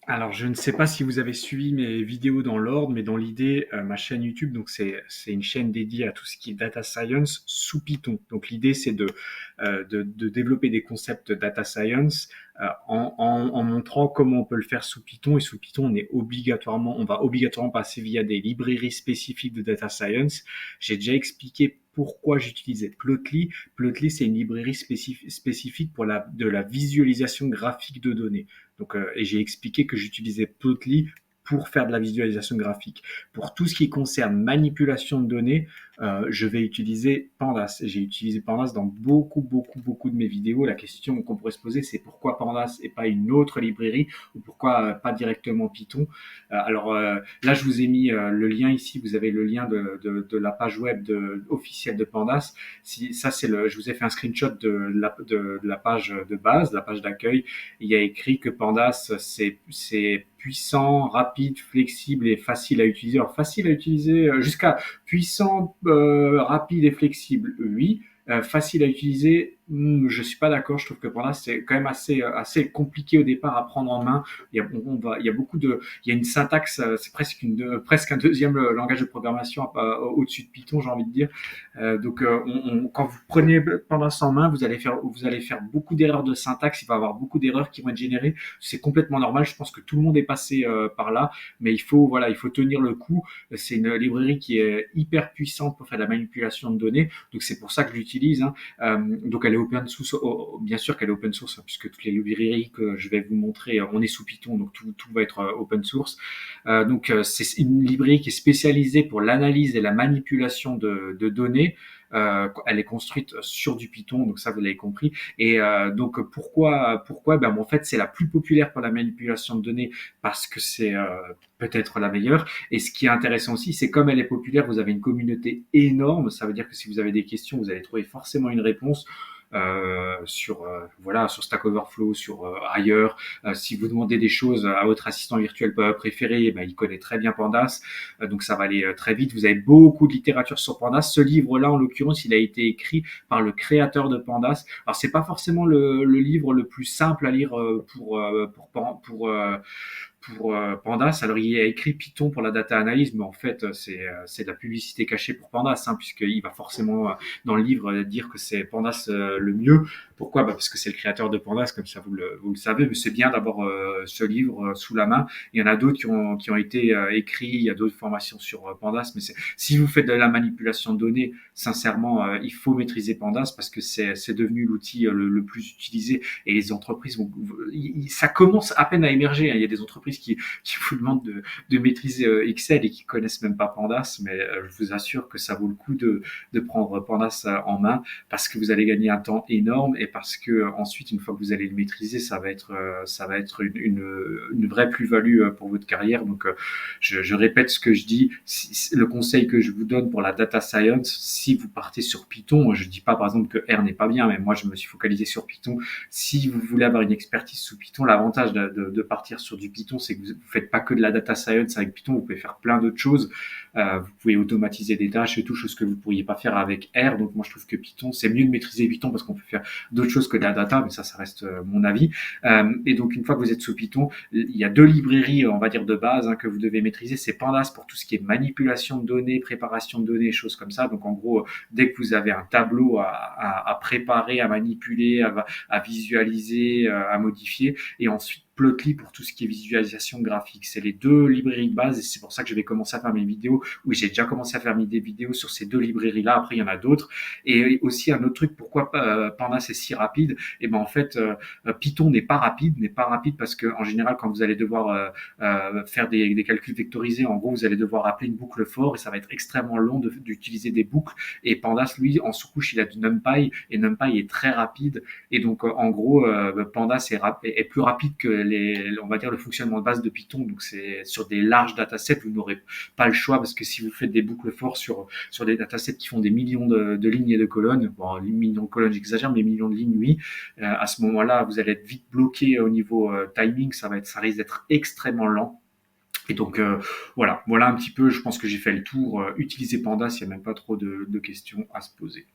Alors, je ne sais pas si vous avez suivi mes vidéos dans l'ordre, mais dans l'idée, ma chaîne YouTube, donc c'est une chaîne dédiée à tout ce qui est data science sous Python. Donc l'idée, c'est de développer des concepts de data science en montrant comment on peut le faire sous Python. Et sous Python, on va obligatoirement passer via des librairies spécifiques de data science. J'ai déjà expliqué pourquoi j'utilisais Plotly. Plotly, c'est une librairie spécifique pour de la visualisation graphique de données. Donc, et j'ai expliqué que j'utilisais Plotly pour faire de la visualisation graphique. Pour tout ce qui concerne manipulation de données, je vais utiliser Pandas. J'ai utilisé Pandas dans beaucoup de mes vidéos. La question qu'on pourrait se poser, c'est pourquoi Pandas et pas une autre librairie ou pourquoi pas directement Python. Là, je vous ai mis le lien ici. Vous avez le lien de la page web officielle de Pandas. Si, ça, je vous ai fait un screenshot de la page de base, la page d'accueil. Il y a écrit que Pandas, c'est puissant, rapide, flexible et facile à utiliser. Alors facile à utiliser jusqu'à puissant, rapide et flexible, oui. Facile à utiliser, je suis pas d'accord. Je trouve que Pandas c'est quand même assez compliqué au départ à prendre en main. Il y a beaucoup de, il y a une syntaxe, c'est presque un deuxième langage de programmation au-dessus de Python, j'ai envie de dire. Quand vous prenez Pandas en main, vous allez faire beaucoup d'erreurs de syntaxe. Il va y avoir beaucoup d'erreurs qui vont être générées. C'est complètement normal. Je pense que tout le monde est passé par là, mais il faut tenir le coup. C'est une librairie qui est hyper puissante pour faire de la manipulation de données. Donc c'est pour ça que je l'utilise. Hein. Donc elle est open source. Bien sûr qu'elle est open source, hein, puisque toutes les librairies que je vais vous montrer, on est sous Python, donc tout va être open source. C'est une librairie qui est spécialisée pour l'analyse et la manipulation de données. Elle est construite sur du Python, donc ça vous l'avez compris. Et pourquoi ben, en fait c'est la plus populaire pour la manipulation de données parce que c'est peut-être la meilleure. Et ce qui est intéressant aussi, c'est comme elle est populaire, vous avez une communauté énorme. Ça veut dire que si vous avez des questions, vous allez trouver forcément une réponse. Sur Stack Overflow, sur ailleurs. Si vous demandez des choses à votre assistant virtuel préféré, ben, il connaît très bien Pandas, donc ça va aller très vite. Vous avez beaucoup de littérature sur Pandas. Ce livre-là, en l'occurrence, il a été écrit par le créateur de Pandas. Alors c'est pas forcément le livre le plus simple à lire pour Pandas. Alors, il a écrit Python pour la data analyse, mais en fait, c'est de la publicité cachée pour Pandas, hein, puisqu'il va forcément, dans le livre, dire que c'est Pandas le mieux. Pourquoi bah parce que c'est le créateur de Pandas, comme ça vous le savez, mais c'est bien d'avoir ce livre sous la main. Il y en a d'autres qui ont été écrits, il y a d'autres formations sur Pandas, mais si vous faites de la manipulation de données, sincèrement, il faut maîtriser Pandas parce que c'est devenu l'outil le plus utilisé et les entreprises ça commence à peine à émerger. Hein. Il y a des entreprises qui vous demandent de maîtriser Excel et qui connaissent même pas Pandas, mais je vous assure que ça vaut le coup de prendre Pandas en main parce que vous allez gagner un temps énorme et parce que ensuite, une fois que vous allez le maîtriser, ça va être une vraie plus-value pour votre carrière. Donc, je répète ce que je dis. Le conseil que je vous donne pour la data science, si vous partez sur Python, je dis pas par exemple que R n'est pas bien, mais moi je me suis focalisé sur Python. Si vous voulez avoir une expertise sous Python, l'avantage de partir sur du Python, c'est que vous ne faites pas que de la data science avec Python, vous pouvez faire plein d'autres choses. Vous pouvez automatiser des tâches et tout, chose que vous ne pourriez pas faire avec R. Donc moi je trouve que Python, c'est mieux de maîtriser Python parce qu'on peut faire d'autres choses que de la data, mais ça reste mon avis. Et donc une fois que vous êtes sous Python, il y a deux librairies, on va dire de base, hein, que vous devez maîtriser. C'est Pandas pour tout ce qui est manipulation de données, préparation de données, choses comme ça. Donc en gros, dès que vous avez un tableau à préparer, à manipuler, à visualiser, à modifier, et ensuite Plotly pour tout ce qui est visualisation graphique. C'est les deux librairies de base et c'est pour ça que je vais commencer à faire mes vidéos. Oui, j'ai déjà commencé à faire mes vidéos sur ces deux librairies-là. Après, il y en a d'autres. Et aussi un autre truc, pourquoi Pandas est si rapide? Et ben en fait, Python n'est pas rapide parce que en général, quand vous allez devoir faire des calculs vectorisés, en gros, vous allez devoir appeler une boucle for et ça va être extrêmement long d'utiliser des boucles. Et Pandas, lui, en sous-couche, il a du NumPy et NumPy est très rapide. Et donc, en gros, Pandas est plus rapide que on va dire le fonctionnement de base de Python. Donc, c'est sur des larges datasets, vous n'aurez pas le choix parce que si vous faites des boucles for sur des datasets qui font des millions de lignes et de colonnes, bon, millions de colonnes, j'exagère, mais millions de lignes, oui, à ce moment-là, vous allez être vite bloqué au niveau timing. Ça risque d'être extrêmement lent. Et donc voilà un petit peu. Je pense que j'ai fait le tour. Utiliser Pandas, il n'y a même pas trop de questions à se poser.